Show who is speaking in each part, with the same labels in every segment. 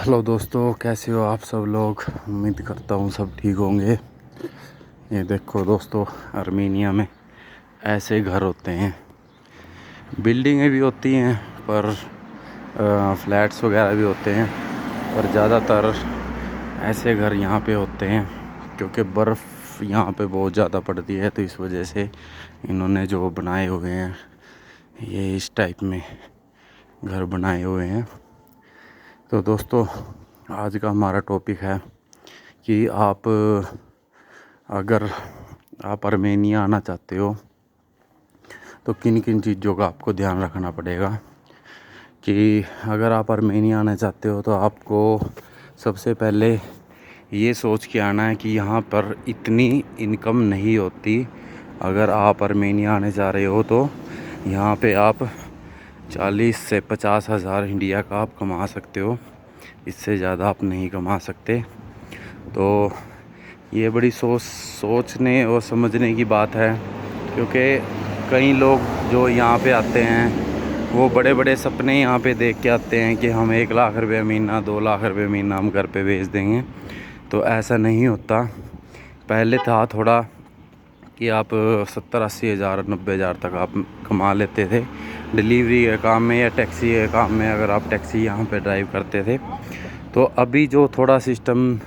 Speaker 1: Hello दोस्तों, कैसे हो आप सब लोग। उम्मीद करता हूँ सब ठीक होंगे। ये देखो दोस्तों, आर्मेनिया में ऐसे घर होते हैं। बिल्डिंगें भी होती हैं पर फ्लैट्स वगैरह भी होते हैं, पर ज़्यादातर ऐसे घर यहाँ पे होते हैं क्योंकि बर्फ़ यहाँ पे बहुत ज़्यादा पड़ती है। तो इस वजह से इन्होंने जो बनाए हुए हैं ये इस टाइप में घर बनाए हुए हैं। तो दोस्तों, आज का हमारा टॉपिक है कि अगर आप आर्मेनिया आना चाहते हो तो किन किन चीज़ों का आपको ध्यान रखना पड़ेगा। कि अगर आप आर्मेनिया आना चाहते हो तो आपको सबसे पहले ये सोच के आना है कि यहाँ पर इतनी इनकम नहीं होती। अगर आप आर्मेनिया आने जा रहे हो तो यहाँ पे आप 40 से 50 हज़ार इंडिया का आप कमा सकते हो, इससे ज़्यादा आप नहीं कमा सकते। तो ये बड़ी सोचने और समझने की बात है, क्योंकि कई लोग जो यहाँ पे आते हैं वो बड़े बड़े सपने यहाँ पे देख के आते हैं कि हम 1 लाख रुपये महीना, 2 लाख रुपये महीना हम घर पे भेज देंगे। तो ऐसा नहीं होता। पहले था थोड़ा कि आप 70-80 हज़ार, 90 हज़ार तक आप कमा लेते थे डिलीवरी के काम में या टैक्सी के काम में, अगर आप टैक्सी यहाँ पे ड्राइव करते थे। तो अभी जो थोड़ा सिस्टम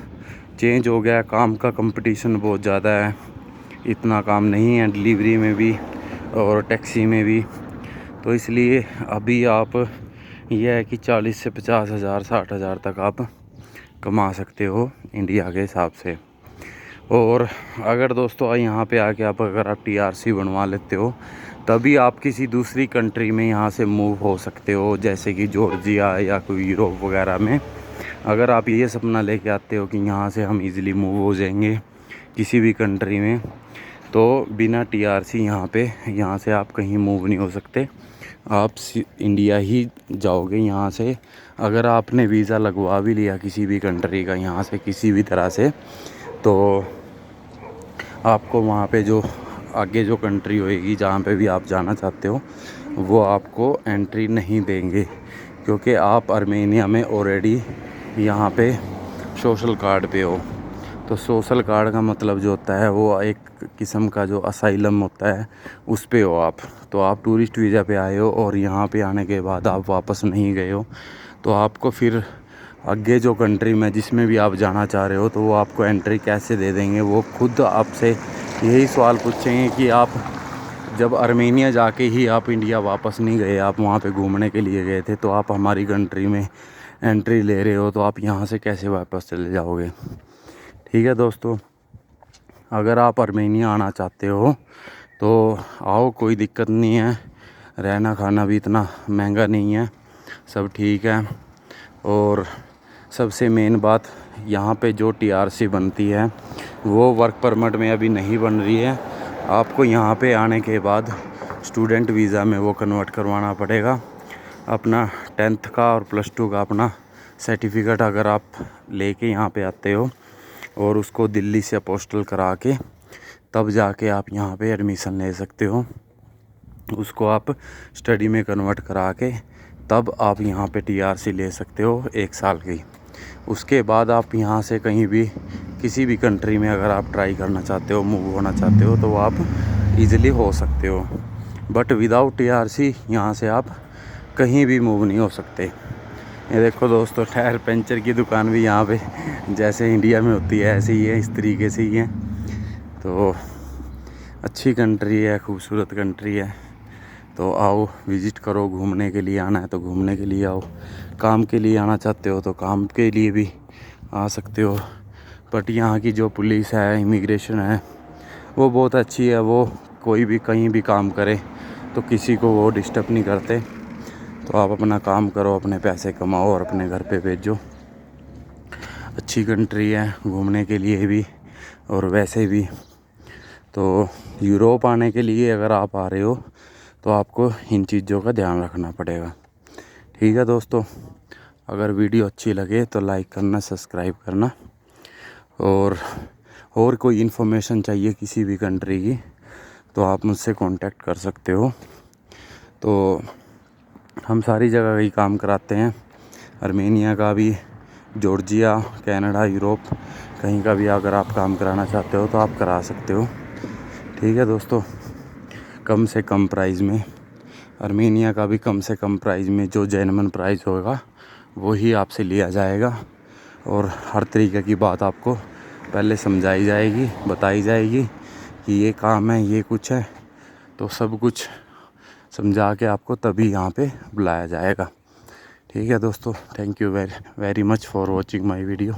Speaker 1: चेंज हो गया, काम का कंपटीशन बहुत ज़्यादा है, इतना काम नहीं है डिलीवरी में भी और टैक्सी में भी। तो इसलिए अभी आप यह है कि 40 से 50 हज़ार, 60 हज़ार तक आप कमा सकते हो इंडिया के हिसाब से। और अगर दोस्तों यहाँ पे आके अगर आप टीआरसी बनवा लेते हो तभी आप किसी दूसरी कंट्री में यहाँ से मूव हो सकते हो, जैसे कि जॉर्जिया या कोई यूरोप वगैरह में। अगर आप ये सपना लेके आते हो कि यहाँ से हम इजीली मूव हो जाएंगे किसी भी कंट्री में, तो बिना टीआरसी यहाँ से आप कहीं मूव नहीं हो सकते। आप इंडिया ही जाओगे यहाँ से। अगर आपने वीज़ा लगवा भी लिया किसी भी कंट्री का यहाँ से किसी भी तरह से, तो आपको वहाँ पे जो आगे जो कंट्री होएगी जहाँ पे भी आप जाना चाहते हो वो आपको एंट्री नहीं देंगे, क्योंकि आप आर्मेनिया में ऑलरेडी यहाँ पे सोशल कार्ड पे हो। तो सोशल कार्ड का मतलब जो होता है वो एक किस्म का जो असाइलम होता है उस पे हो आप। तो आप टूरिस्ट वीज़ा पे आए हो और यहाँ पे आने के बाद आप वापस नहीं गए हो, तो आपको फिर आगे जो कंट्री में जिसमें भी आप जाना चाह रहे हो तो वो आपको एंट्री कैसे दे देंगे। वो खुद आपसे यही सवाल पूछेंगे कि आप जब आर्मेनिया जाके ही आप इंडिया वापस नहीं गए, आप वहाँ पे घूमने के लिए गए थे, तो आप हमारी कंट्री में एंट्री ले रहे हो, तो आप यहाँ से कैसे वापस चले जाओगे। ठीक है दोस्तों, अगर आप आर्मेनिया आना चाहते हो तो आओ, कोई दिक्कत नहीं है। रहना खाना भी इतना महंगा नहीं है, सब ठीक है। और सबसे मेन बात, यहाँ पे जो टीआरसी बनती है वो वर्क परमिट में अभी नहीं बन रही है। आपको यहाँ पे आने के बाद स्टूडेंट वीज़ा में वो कन्वर्ट करवाना पड़ेगा। अपना 10th का और +2 का अपना सर्टिफिकेट अगर आप लेके यहाँ पे आते हो और उसको दिल्ली से अपोस्टल करा के तब जाके आप यहाँ पे एडमिशन ले सकते हो। उसको आप स्टडी में कन्वर्ट करा के तब आप यहाँ पे टीआरसी ले सकते हो 1 साल की। उसके बाद आप यहाँ से कहीं भी किसी भी कंट्री में अगर आप ट्राई करना चाहते हो, मूव होना चाहते हो, तो आप इजीली हो सकते हो। बट विदाउट टीआरसी यहाँ से आप कहीं भी मूव नहीं हो सकते। ये देखो दोस्तों, टायर पंचर की दुकान भी यहाँ पे जैसे इंडिया में होती है ऐसे ही है, इस तरीके से ही है। तो अच्छी कंट्री है, खूबसूरत कंट्री है। तो आओ, विज़िट करो। घूमने के लिए आना है तो घूमने के लिए आओ, काम के लिए आना चाहते हो तो काम के लिए भी आ सकते हो। बट यहाँ की जो पुलिस है, इमिग्रेशन है, वो बहुत अच्छी है। वो कोई भी कहीं भी काम करे तो किसी को वो डिस्टर्ब नहीं करते। तो आप अपना काम करो, अपने पैसे कमाओ और अपने घर पे भेजो। अच्छी कंट्री है घूमने के लिए भी और वैसे भी। तो यूरोप आने के लिए अगर आप आ रहे हो तो आपको इन चीज़ों का ध्यान रखना पड़ेगा। ठीक है दोस्तों, अगर वीडियो अच्छी लगे तो लाइक करना, सब्सक्राइब करना। और कोई इन्फॉर्मेशन चाहिए किसी भी कंट्री की तो आप मुझसे कांटेक्ट कर सकते हो। तो हम सारी जगह ही काम कराते हैं, आर्मेनिया का भी, जॉर्जिया, कनाडा, यूरोप कहीं का भी अगर आप काम कराना चाहते हो तो आप करा सकते हो। ठीक है दोस्तों, कम से कम प्राइस में, आर्मेनिया का भी कम से कम प्राइस में जो जेन्युइन प्राइस होगा वो ही आपसे लिया जाएगा। और हर तरीके की बात आपको पहले समझाई जाएगी, बताई जाएगी कि ये काम है, ये कुछ है, तो सब कुछ समझा के आपको तभी यहाँ पे बुलाया जाएगा। ठीक है दोस्तों, thank you very much for watching my video.